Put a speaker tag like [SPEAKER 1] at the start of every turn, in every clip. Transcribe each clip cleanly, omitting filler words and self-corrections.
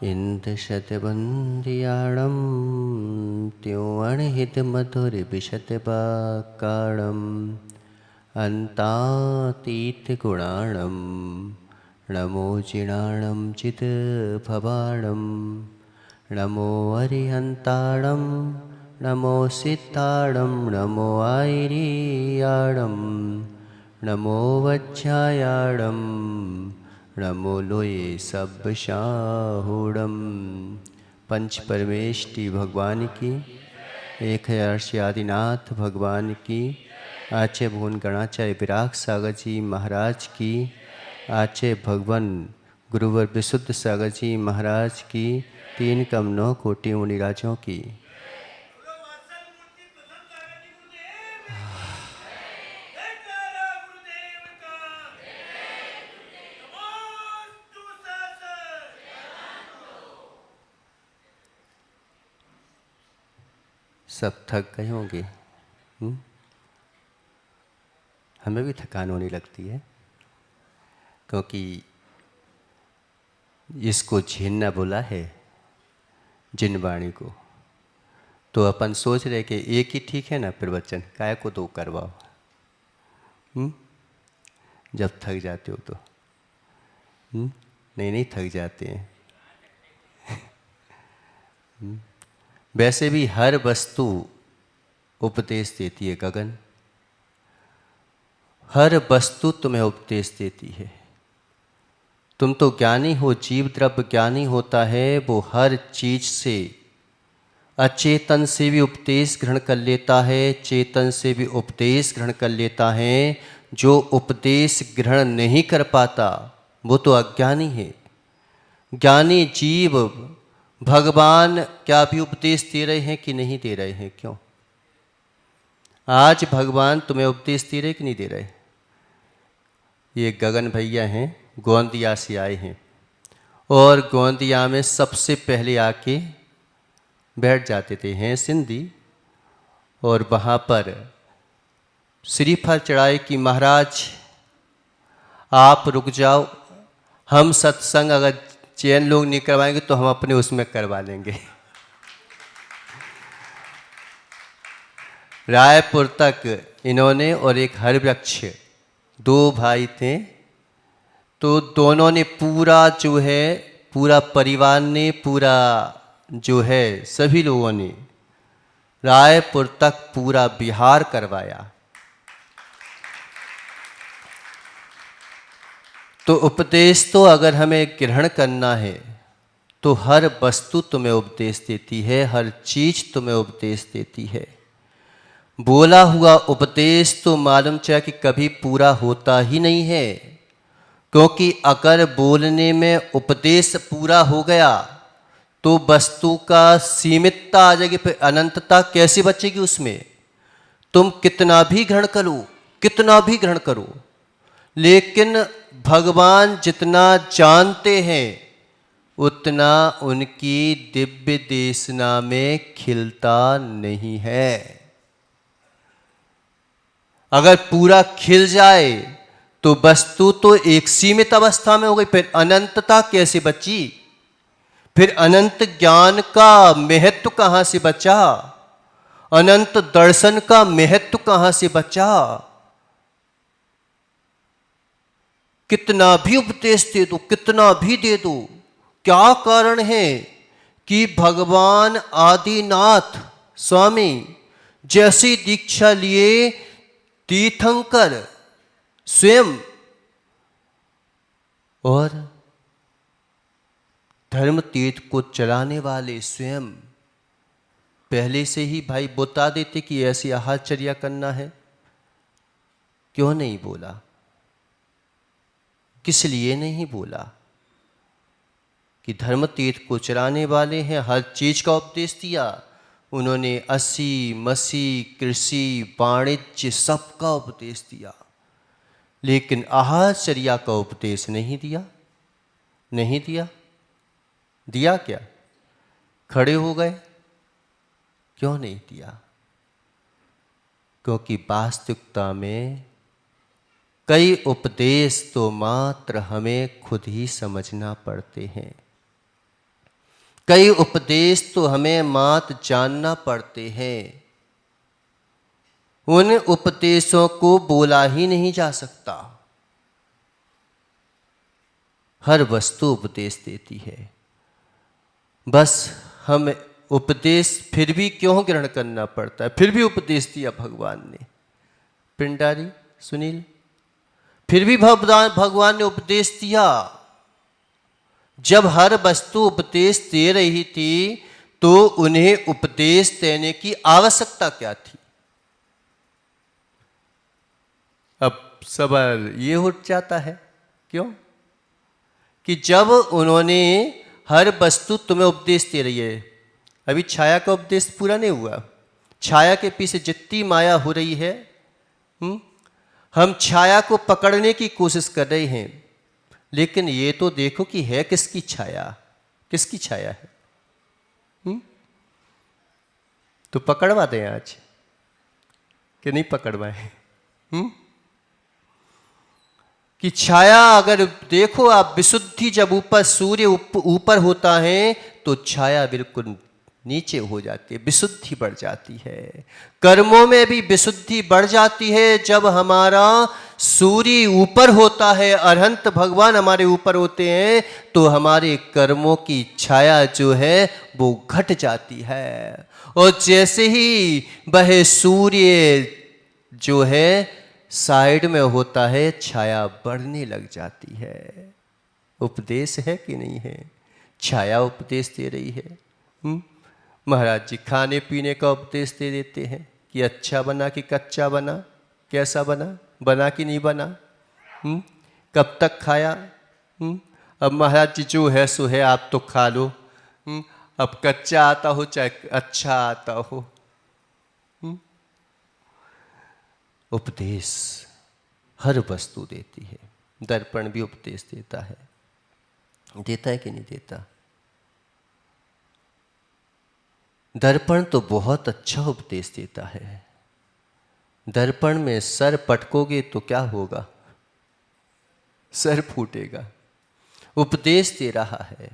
[SPEAKER 1] इंद्रशतबंदियाणं त्यों अणहित मधुर विशत बाकाणं अन्तातीत गुणाणं नमो जिणाणं चित भवाणं नमो अरिहंताणं नमो सिद्धाणं नमो आयरियाणं नमो वज्रायाणं नमो लोये सब शाहूड़म। पंच परमेष्टि भगवान की, 1000 आदिनाथ भगवान की, आचे भुवन गणाचार्य विराग सागर जी महाराज की, आचे भगवान गुरुवर विशुद्ध सागर जी महाराज की, 3 कम 9 कोटि मुनिराजों की। सब थक गए होंगे। हमें भी थकान होने लगती है, क्योंकि इसको झेलना बोला है जिन वाणी को, तो अपन सोच रहे कि एक ही ठीक है ना प्रवचन, काय को दो करवाओ। जब थक जाते हो तो नहीं थक जाते हैं। वैसे भी हर वस्तु उपदेश देती है गगन, हर वस्तु तुम्हें उपदेश देती है। तुम तो ज्ञानी हो, जीव द्रव्य ज्ञानी होता है, वो हर चीज से, अचेतन से भी उपदेश ग्रहण कर लेता है, चेतन से भी उपदेश ग्रहण कर लेता है। जो उपदेश ग्रहण नहीं कर पाता वो तो अज्ञानी है। ज्ञानी जीव भगवान क्या भी उपदेश दे रहे हैं कि नहीं दे रहे हैं? क्यों? आज भगवान तुम्हें उपदेश दे रहे कि नहीं दे रहे? ये गगन भैया हैं, गोंदिया से आए हैं, और गोंदिया में सबसे पहले आके बैठ जाते थे, हैं सिंधी, और वहाँ पर श्रीफल चढ़ाए कि महाराज आप रुक जाओ, हम सत्संग अगर चैन लोग नहीं करवाएंगे तो हम अपने उसमें करवा लेंगे। रायपुर तक इन्होंने और एक हरवृक्ष, 2 भाई थे, तो दोनों ने पूरा जो है, पूरा परिवार ने, पूरा जो है सभी लोगों ने रायपुर तक पूरा बिहार करवाया। तो उपदेश तो अगर हमें ग्रहण करना है तो हर वस्तु तुम्हें उपदेश देती है, हर चीज तुम्हें उपदेश देती है। बोला हुआ उपदेश तो मालूम चाहे कि कभी पूरा होता ही नहीं है, क्योंकि अगर बोलने में उपदेश पूरा हो गया तो वस्तु का सीमितता आ जाएगी, फिर अनंतता कैसे बचेगी उसमें? तुम कितना भी ग्रहण करो, कितना भी ग्रहण करो, लेकिन भगवान जितना जानते हैं उतना उनकी दिव्य देशना में खिलता नहीं है। अगर पूरा खिल जाए तो वस्तु तो एक सीमित अवस्था में हो गई, फिर अनंतता कैसे बची? फिर अनंत ज्ञान का महत्व कहां से बचा? अनंत दर्शन का महत्व कहां से बचा? कितना भी उपदेश दे दो, कितना भी दे दो, क्या कारण है कि भगवान आदिनाथ स्वामी जैसी दीक्षा लिए तीर्थंकर स्वयं और धर्म तीर्थ को चलाने वाले स्वयं पहले से ही भाई बता देते कि ऐसी आहारचर्या करना है, क्यों नहीं बोला? किस लिए नहीं बोला? कि धर्म तीर्थ को चलाने वाले हैं, हर चीज का उपदेश दिया उन्होंने, अस्सी मसी कृषि वाणिज्य सबका उपदेश दिया, लेकिन आहारचर्या का उपदेश नहीं दिया। नहीं दिया? दिया क्या? खड़े हो गए? क्यों नहीं दिया? क्योंकि वास्तविकता में कई उपदेश तो मात्र हमें खुद ही समझना पड़ते हैं। कई उपदेश तो हमें मात जानना पड़ते हैं, उन उपदेशों को बोला ही नहीं जा सकता। हर वस्तु उपदेश देती है, बस हम उपदेश फिर भी क्यों ग्रहण करना पड़ता है? फिर भी उपदेश दिया भगवान ने, पिंडारी सुनील, फिर भी भगवान ने उपदेश दिया। जब हर वस्तु उपदेश दे रही थी तो उन्हें उपदेश देने की आवश्यकता क्या थी? अब सवाल ये उठ जाता है, क्यों? कि जब उन्होंने हर वस्तु तुम्हें उपदेश दे रही है, अभी छाया का उपदेश पूरा नहीं हुआ, छाया के पीछे जितनी माया हो रही है, हम छाया को पकड़ने की कोशिश कर रहे हैं, लेकिन ये तो देखो कि है किसकी छाया, किसकी छाया है? तो पकड़वा दें आज कि नहीं पकड़वाएं? कि छाया अगर देखो आप, विशुद्धि जब ऊपर सूर्य ऊपर होता है तो छाया बिल्कुल नीचे हो जाती है, विशुद्धि बढ़ जाती है। कर्मों में भी विशुद्धि बढ़ जाती है जब हमारा सूर्य ऊपर होता है, अरहंत भगवान हमारे ऊपर होते हैं, तो हमारे कर्मों की छाया जो है वो घट जाती है। और जैसे ही वह सूर्य जो है साइड में होता है, छाया बढ़ने लग जाती है। उपदेश है कि नहीं है? छाया उपदेश दे रही है। महाराज जी खाने पीने का उपदेश दे देते हैं कि अच्छा बना कि कच्चा बना, कैसा बना, बना कि नहीं बना, कब तक खाया। अब महाराज जी जो है सो है, आप तो खा लो, अब कच्चा आता हो चाहे अच्छा आता हो। उपदेश हर वस्तु देती है, दर्पण भी उपदेश देता है, देता है कि नहीं देता? दर्पण तो बहुत अच्छा उपदेश देता है। दर्पण में सर पटकोगे तो क्या होगा? सर फूटेगा। उपदेश दे रहा है,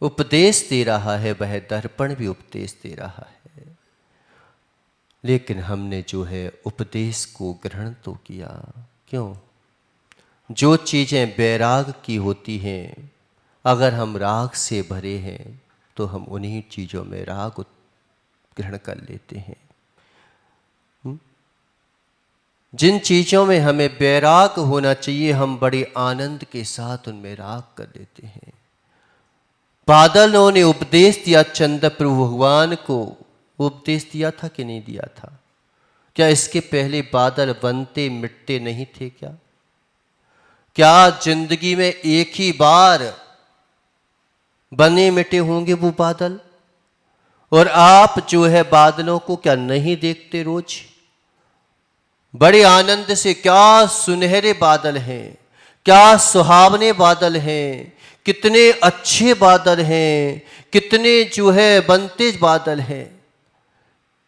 [SPEAKER 1] उपदेश दे रहा है, वह दर्पण भी उपदेश दे रहा है। लेकिन हमने जो है उपदेश को ग्रहण तो किया, क्यों? जो चीज़ें वैराग की होती हैं, अगर हम राग से भरे हैं तो हम उन्हीं चीज़ों में राग ग्रहण कर लेते हैं। जिन चीज़ों में हमें वैराग होना चाहिए, हम बड़े आनंद के साथ उनमें राग कर लेते हैं। बादलों ने उपदेश दिया चंद्र प्रभु भगवान को, उपदेश दिया था कि नहीं दिया था? क्या इसके पहले बादल बनते मिटते नहीं थे क्या? क्या जिंदगी में एक ही बार बने मिटे होंगे वो बादल? और आप जो है बादलों को क्या नहीं देखते रोज? बड़े आनंद से, क्या सुनहरे बादल हैं, क्या सुहावने बादल हैं, कितने अच्छे बादल हैं, कितने जो है बनते बादल हैं।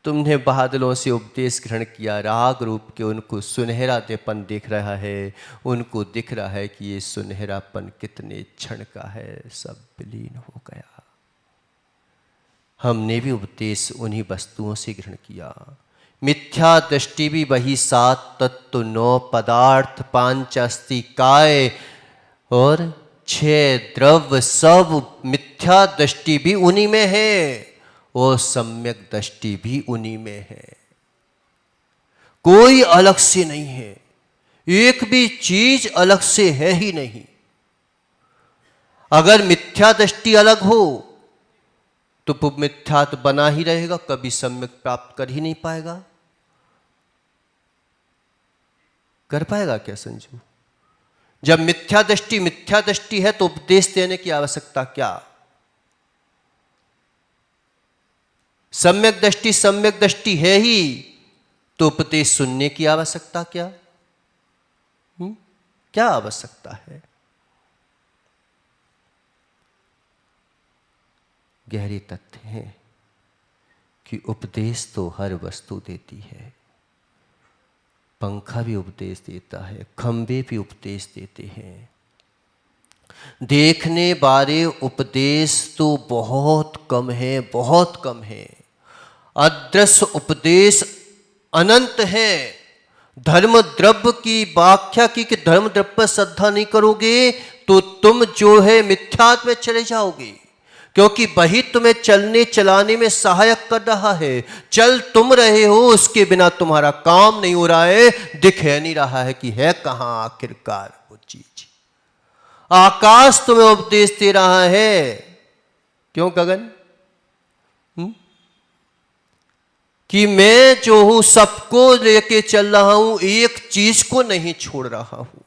[SPEAKER 1] तुमने बादलों से उपदेश ग्रहण किया, राग रूप के उनको सुनहरापन दिख रहा है, उनको दिख रहा है कि ये सुनहरापन कितने क्षण का है, सब विलीन हो गया। हमने भी उपदेश उन्हीं वस्तुओं से ग्रहण किया। मिथ्या दृष्टि भी वही 7 तत्व 9 पदार्थ 5 अस्थि काय और 6 द्रव्य, सब मिथ्या दृष्टि भी उन्हीं में है और सम्यक दृष्टि भी उन्हीं में है। कोई अलग से नहीं है, एक भी चीज अलग से है ही नहीं। अगर मिथ्या दृष्टि अलग हो तो मिथ्या तो बना ही रहेगा, कभी सम्यक प्राप्त कर ही नहीं पाएगा। कर पाएगा क्या संजू? जब मिथ्या दृष्टि है तो उपदेश देने की आवश्यकता क्या? सम्यक दृष्टि है ही तो उपदेश सुनने की आवश्यकता क्या? क्या आवश्यकता है? गहरे तथ्य है कि उपदेश तो हर वस्तु देती है। पंखा भी उपदेश देता है, खंबे भी उपदेश देते हैं, देखने वाले उपदेश तो बहुत कम है, बहुत कम है। अदृश्य उपदेश अनंत है। धर्म द्रव्य की व्याख्या की कि धर्म द्रव्य पर श्रद्धा नहीं करोगे तो तुम जो है मिथ्यात्व में चले जाओगे, क्योंकि वही तुम्हें चलने चलाने में सहायक कर रहा है। चल तुम रहे हो, उसके बिना तुम्हारा काम नहीं हो रहा है, दिख नहीं रहा है कि है कहां आखिरकार वो चीज। आकाश तुम्हें उपदेश दे रहा है। क्यों गगन? कि मैं जो हूं सबको लेके चल रहा हूं, एक चीज को नहीं छोड़ रहा हूं।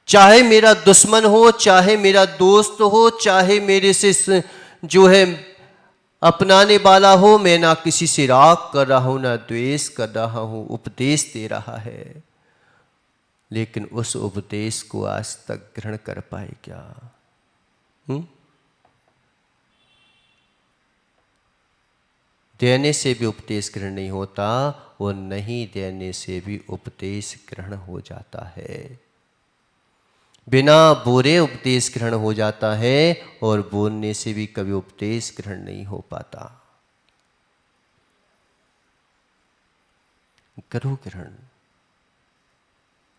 [SPEAKER 1] चाहे मेरा दुश्मन हो, चाहे मेरा दोस्त हो, चाहे मेरे से जो है अपनाने वाला हो, मैं ना किसी से राग कर रहा हूं, ना द्वेष कर रहा हूं। उपदेश दे रहा है, लेकिन उस उपदेश को आज तक ग्रहण कर पाए क्या? देने से भी उपदेश ग्रहण नहीं होता, और नहीं देने से भी उपदेश ग्रहण हो जाता है। बिना बोले उपदेश ग्रहण हो जाता है, और बोलने से भी कभी उपदेश ग्रहण नहीं हो पाता। करो ग्रहण।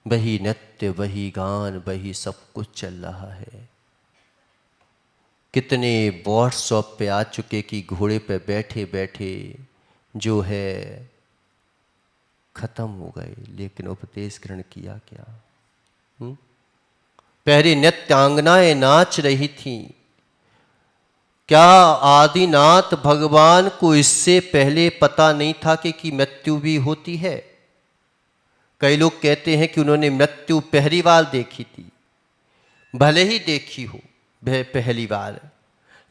[SPEAKER 1] वही नृत्य, वही गान, वही सब कुछ चल रहा है। कितने व्हाट्सएप पे आ चुके कि घोड़े पे बैठे बैठे जो है खत्म हो गए, लेकिन उपदेश ग्रहण किया क्या? पहले नृत्यांगनाएं नाच रही थी। क्या आदिनाथ भगवान को इससे पहले पता नहीं था कि मृत्यु भी होती है? कई लोग कहते हैं कि उन्होंने मृत्यु पहली बार देखी थी। भले ही देखी हो पहली बार,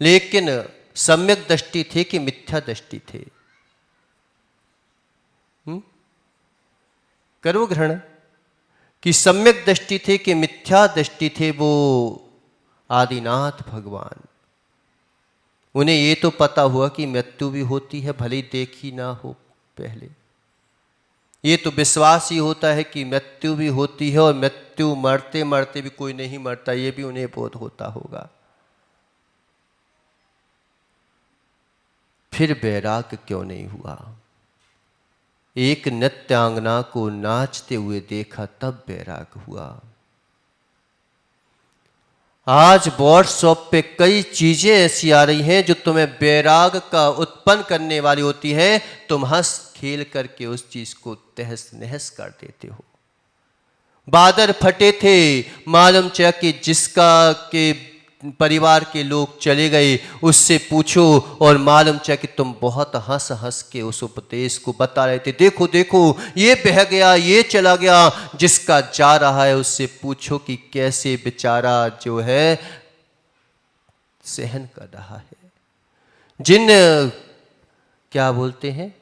[SPEAKER 1] लेकिन सम्यक दृष्टि थे कि मिथ्या दृष्टि थे? करो ग्रहण कि सम्यक दृष्टि थे कि मिथ्या दृष्टि थे वो आदिनाथ भगवान। उन्हें ये तो पता हुआ कि मृत्यु भी होती है, भले ही देखी ना हो पहले। ये तो विश्वास ही होता है कि मृत्यु भी होती है, और मृत्यु मरते मरते भी कोई नहीं मरता, ये भी उन्हें बोध होता होगा। फिर वैराग्य क्यों नहीं हुआ? एक नृत्यांगना को नाचते हुए देखा, तब वैराग्य हुआ। आज व्हाट्सएप पे कई चीजें ऐसी आ रही हैं जो तुम्हें वैराग्य का उत्पन्न करने वाली होती है। तुम हंस खेल करके उस चीज को तहस नहस कर देते हो। बादल फटे थे, मालूम चला कि जिसका के परिवार के लोग चले गए, उससे पूछो, और मालूम चला कि तुम बहुत हंस हंस के उस उपदेश को बता रहे थे। देखो देखो, ये बह गया, ये चला गया। जिसका जा रहा है उससे पूछो कि कैसे बेचारा जो है सहन कर रहा है। जिन क्या बोलते हैं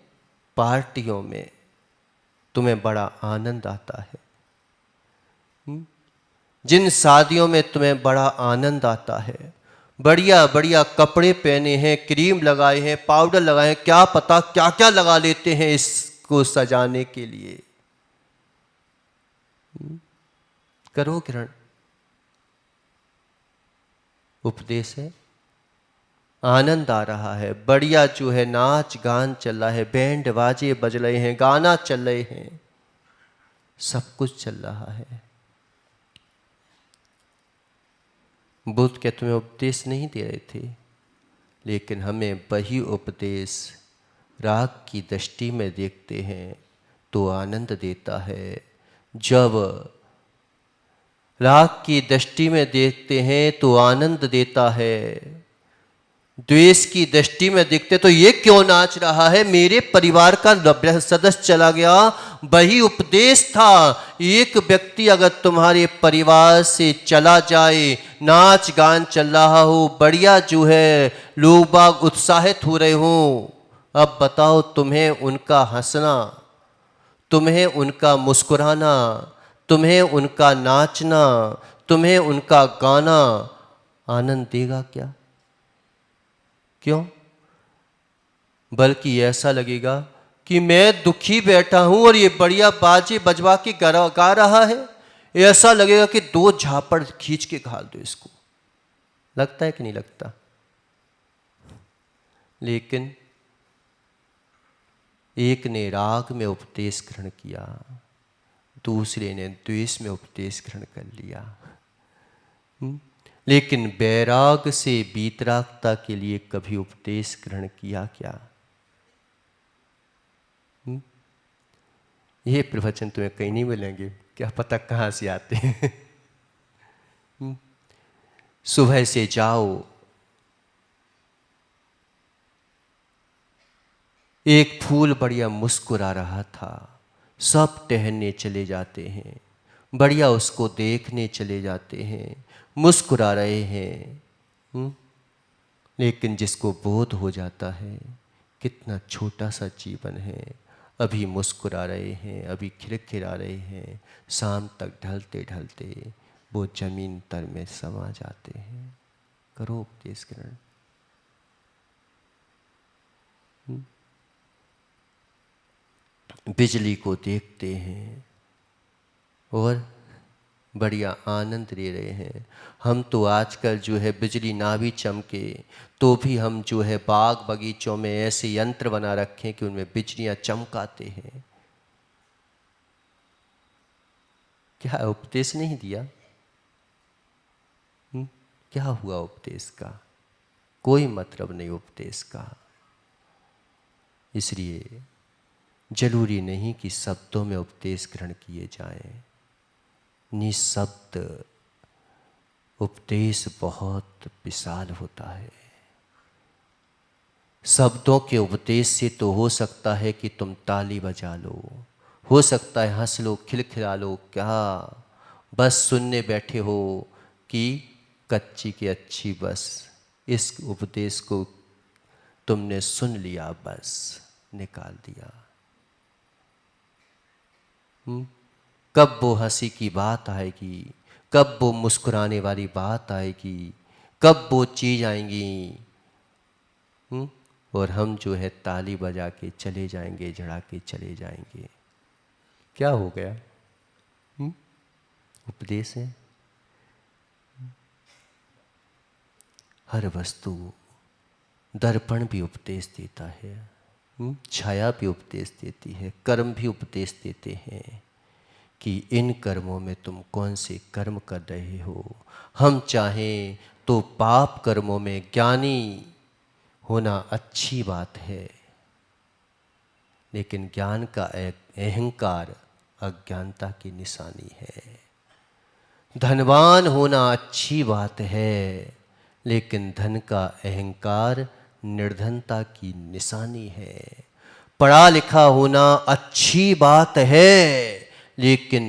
[SPEAKER 1] पार्टियों में तुम्हें बड़ा आनंद आता है, जिन शादियों में तुम्हें बड़ा आनंद आता है, बढ़िया बढ़िया कपड़े पहने हैं, क्रीम लगाए हैं, पाउडर लगाए हैं, क्या पता क्या क्या लगा लेते हैं इसको सजाने के लिए। करो ग्रहण। उपदेश है, आनंद आ रहा है, बढ़िया जो है नाच गान चल रहा है, बैंड बाजे बज रहे हैं, गाना चल रहे हैं, सब कुछ चल रहा है। बुद्ध क्या तुम्हें उपदेश नहीं दे रहे थे? लेकिन हमें वही उपदेश राग की दृष्टि में देखते हैं तो आनंद देता है। जब राग की दृष्टि में देखते हैं तो आनंद देता है, द्वेष की दृष्टि में देखते तो ये क्यों नाच रहा है, मेरे परिवार का सदस्य चला गया, वही उपदेश था। एक व्यक्ति अगर तुम्हारे परिवार से चला जाए, नाच गान चल रहा हो, बढ़िया जो है लोग बाग उत्साहित हो रहे हो, अब बताओ तुम्हें उनका हंसना, तुम्हें उनका मुस्कुराना, तुम्हें उनका नाचना, तुम्हें उनका गाना आनंद देगा क्या? क्यों? बल्कि ऐसा लगेगा कि मैं दुखी बैठा हूं और ये बढ़िया बाजे बजवा के गा रहा है, ऐसा लगेगा कि 2 झापड़ खींच के घाल दो इसको। लगता है कि नहीं लगता? लेकिन एक ने राग में उपदेश ग्रहण किया, दूसरे ने द्वेष में उपदेश ग्रहण कर लिया। लेकिन वैराग से वीतरागता के लिए कभी उपदेश ग्रहण किया क्या? ये प्रवचन तुम्हें कहीं नहीं मिलेंगे, क्या पता कहाँ से आते हैं। सुबह से जाओ, एक फूल बढ़िया मुस्कुरा रहा था, सब टहलने चले जाते हैं, बढ़िया उसको देखने चले जाते हैं, मुस्कुरा रहे हैं। लेकिन जिसको बोध हो जाता है कितना छोटा सा जीवन है, अभी मुस्कुरा रहे हैं, अभी खिलखिला रहे हैं, शाम तक ढलते ढलते वो जमीन तर में समा जाते हैं। करो उपदेश ग्रहण। बिजली को देखते हैं और बढ़िया आनंद ले रहे हैं। हम तो आजकल जो है बिजली ना भी चमके तो भी हम जो है बाग बगीचों में ऐसे यंत्र बना रखे कि उनमें बिजलियां चमकाते हैं। क्या उपदेश नहीं दिया? क्या हुआ उपदेश का? कोई मतलब नहीं उपदेश का। इसलिए जरूरी नहीं कि शब्दों में उपदेश ग्रहण किए जाएं। निशब्द उपदेश बहुत विशाल होता है। शब्दों के उपदेश से तो हो सकता है कि तुम ताली बजा लो, हो सकता है हंस लो, खिलखिला लो, क्या बस सुनने बैठे हो कि कच्ची की अच्छी, बस इस उपदेश को तुमने सुन लिया, बस निकाल दिया। कब वो हंसी की बात आएगी, कब वो मुस्कुराने वाली बात आएगी, कब वो चीज आएंगी, और हम जो है ताली बजा के चले जाएंगे, जड़ा के चले जाएंगे। क्या हो गया? उपदेश है। हर वस्तु, दर्पण भी उपदेश देता है, छाया भी उपदेश देती है, कर्म भी उपदेश देते हैं कि इन कर्मों में तुम कौन से कर्म कर रहे हो। हम चाहें तो पाप कर्मों में ज्ञानी होना अच्छी बात है, लेकिन ज्ञान का अहंकार अज्ञानता की निशानी है। धनवान होना अच्छी बात है, लेकिन धन का अहंकार निर्धनता की निशानी है। पढ़ा लिखा होना अच्छी बात है, लेकिन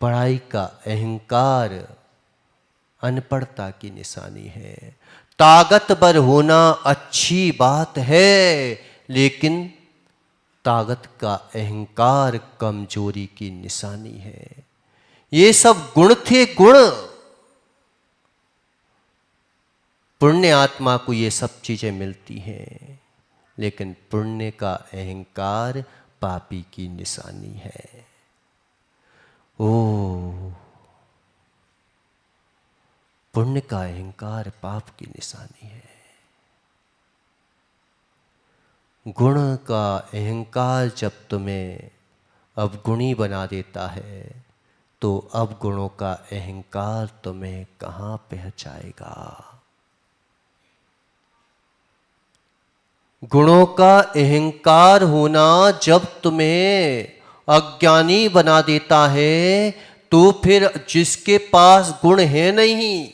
[SPEAKER 1] पढ़ाई का अहंकार अनपढ़ता की निशानी है। ताकतवर होना अच्छी बात है, लेकिन ताकत का अहंकार कमजोरी की निशानी है। ये सब गुण थे, गुण। पुण्य आत्मा को ये सब चीजें मिलती हैं, लेकिन पुण्य का अहंकार पापी की निशानी है। ओ, पुण्य का अहंकार पाप की निशानी है। गुण का अहंकार जब तुम्हें अवगुणी बना देता है, तो अवगुणों का अहंकार तुम्हें कहाँ पहुँचाएगा? गुणों का अहंकार होना जब तुम्हें अज्ञानी बना देता है, तो फिर जिसके पास गुण है नहीं,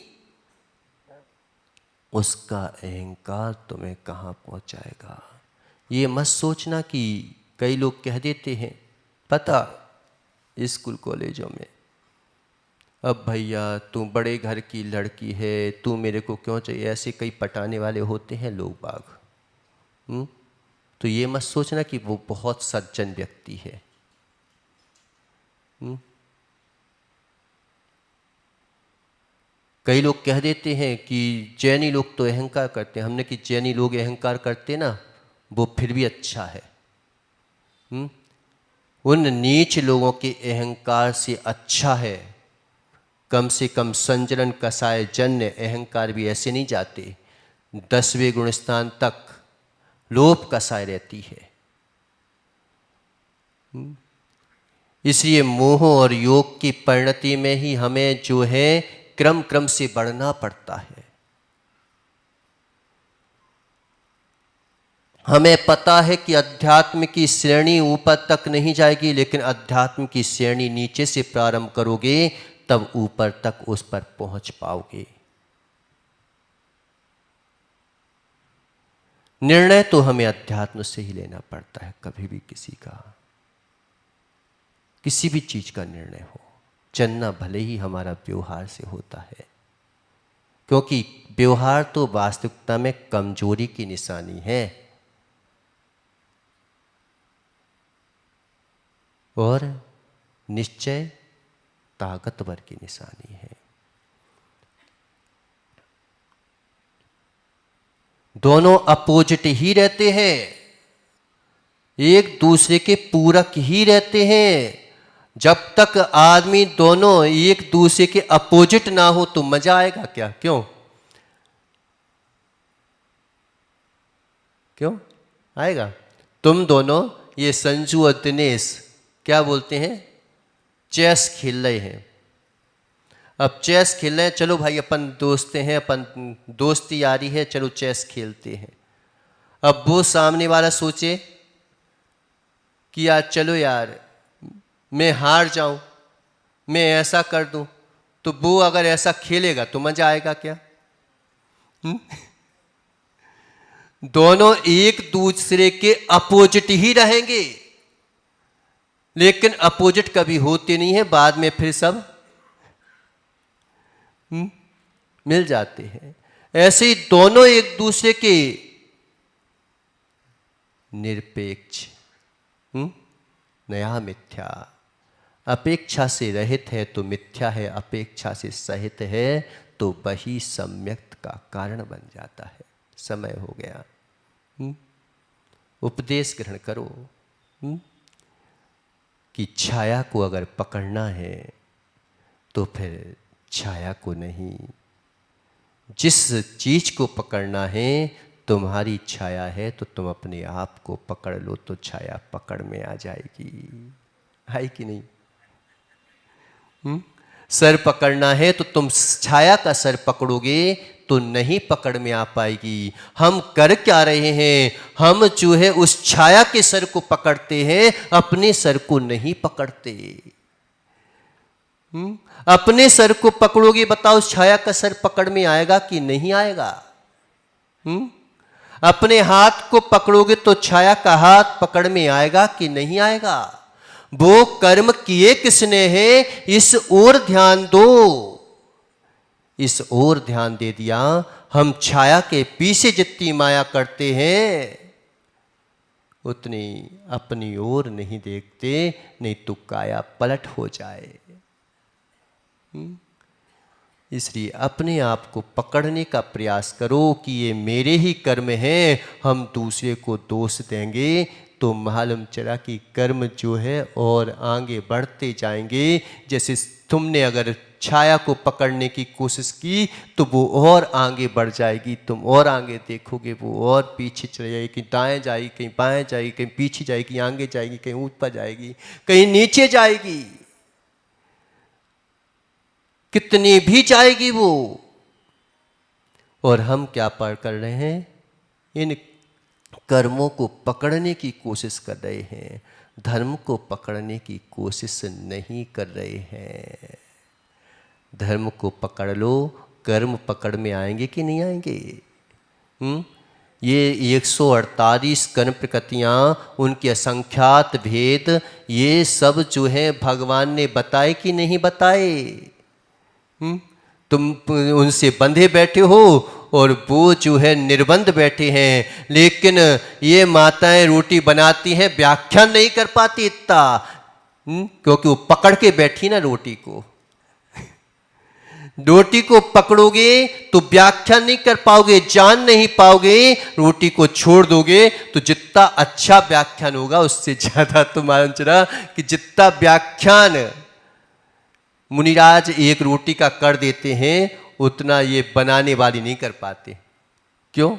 [SPEAKER 1] उसका अहंकार तुम्हें कहाँ पहुँचाएगा? ये मत सोचना कि कई लोग कह देते हैं, पता स्कूल कॉलेजों में, अब भैया तू बड़े घर की लड़की है, तू मेरे को क्यों चाहिए, ऐसे कई पटाने वाले होते हैं लोग बाग। तो ये मत सोचना कि वो बहुत सज्जन व्यक्ति है। कई लोग कह देते हैं कि जैनी लोग तो अहंकार करते हैं। हमने कि जैनी लोग अहंकार करते ना, वो फिर भी अच्छा है। उन नीच लोगों के अहंकार से अच्छा है। कम से कम संजलन कसाय जन्य अहंकार भी ऐसे नहीं जाते, 10वें गुण स्थान तक लोभ कसाय रहती है। इसलिए मोह और योग की परिणति में ही हमें जो है क्रम क्रम से बढ़ना पड़ता है। हमें पता है कि अध्यात्म की श्रेणी ऊपर तक नहीं जाएगी, लेकिन अध्यात्म की श्रेणी नीचे से प्रारंभ करोगे तब ऊपर तक उस पर पहुंच पाओगे। निर्णय तो हमें अध्यात्म से ही लेना पड़ता है। कभी भी किसी भी चीज का निर्णय हो, चलना भले ही हमारा व्यवहार से होता है, क्योंकि व्यवहार तो वास्तविकता में कमजोरी की निशानी है और निश्चय ताकतवर की निशानी है। दोनों अपोजिट ही रहते हैं, एक दूसरे के पूरक ही रहते हैं। जब तक आदमी दोनों एक दूसरे के अपोजिट ना हो तो मजा आएगा क्या? क्यों आएगा? तुम दोनों, ये संजू और दिनेश क्या बोलते हैं, चेस खेल रहे हैं। अब चेस खेल रहे हैं, चलो भाई अपन दोस्त हैं, अपन दोस्ती यारी है, चलो चेस खेलते हैं। अब वो सामने वाला सोचे कि यार चलो यार मैं हार जाऊं, मैं ऐसा कर दूं, तो वो अगर ऐसा खेलेगा तो मजा आएगा क्या? दोनों एक दूसरे के अपोजिट ही रहेंगे, लेकिन अपोजिट कभी होते नहीं है, बाद में फिर सब मिल जाते हैं। ऐसे ही दोनों एक दूसरे के निरपेक्ष, नया मिथ्या। अपेक्षा से रहित है तो मिथ्या है, अपेक्षा से सहित है तो वही सम्यक का कारण बन जाता है। समय हो गया, उपदेश ग्रहण करो कि छाया को अगर पकड़ना है तो फिर छाया को नहीं, जिस चीज को पकड़ना है, तुम्हारी छाया है तो तुम अपने आप को पकड़ लो तो छाया पकड़ में आ जाएगी। है कि नहीं? सर पकड़ना है तो तुम छाया का सर पकड़ोगे तो नहीं पकड़ में आ पाएगी। हम कर क्या रहे हैं? हम जो है उस छाया के सर को पकड़ते हैं, अपने सर को नहीं पकड़ते। अपने सर को पकड़ोगे, बताओ छाया का सर पकड़ में आएगा कि नहीं आएगा? अपने हाथ को पकड़ोगे तो छाया का हाथ पकड़ में आएगा कि नहीं आएगा? वो कर्म किए किसने है, इस ओर ध्यान दो। इस ओर ध्यान दे दिया, हम छाया के पीछे जितनी माया करते हैं उतनी अपनी ओर नहीं देखते, नहीं तो काया पलट हो जाए। इसलिए अपने आप को पकड़ने का प्रयास करो कि ये मेरे ही कर्म हैं। हम दूसरे को दोष देंगे तो मालूम चला कि कर्म जो है और आगे बढ़ते जाएंगे। जैसे तुमने अगर छाया को पकड़ने की कोशिश की तो वो और आगे बढ़ जाएगी, तुम और आगे देखोगे, वो और पीछे चले जाएगी, कहीं दाएं जाएगी, कहीं बाएं जाएगी, कहीं पीछे जाएगी, आगे जाएगी, कहीं ऊपर जाएगी, कहीं नीचे जाएगी, कितनी भी जाएगी वो। और हम क्या पार कर रहे हैं? इन कर्मों को पकड़ने की कोशिश कर रहे हैं, धर्म को पकड़ने की कोशिश नहीं कर रहे हैं। धर्म को पकड़ लो, कर्म पकड़ में आएंगे कि नहीं आएंगे? ये 148 कर्म प्रकृतियाँ, उनके असंख्यात भेद, ये सब जो है भगवान ने बताए कि नहीं बताए? तुम उनसे बंधे बैठे हो और वो जो है निर्बंध बैठे हैं, लेकिन ये माताएं रोटी बनाती हैं, व्याख्यान नहीं कर पाती इतना, क्योंकि वो पकड़ के बैठी ना रोटी को। रोटी को पकड़ोगे तो व्याख्या नहीं कर पाओगे, जान नहीं पाओगे। रोटी को छोड़ दोगे तो जितना अच्छा व्याख्यान होगा उससे ज्यादा तो मालूम चला कि जितना व्याख्यान मुनिराज एक रोटी का कर देते हैं उतना ये बनाने वाली नहीं कर पाते। क्यों?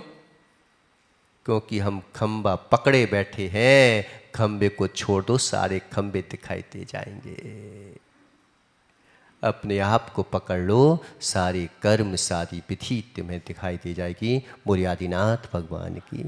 [SPEAKER 1] क्योंकि हम खंबा पकड़े बैठे हैं, खंबे को छोड़ दो सारे खंबे दिखाई दे जाएंगे। अपने आप को पकड़ लो, सारे कर्म सारी विधि तुम्हें दिखाई दे जाएगी। बोले आदिनाथ भगवान की।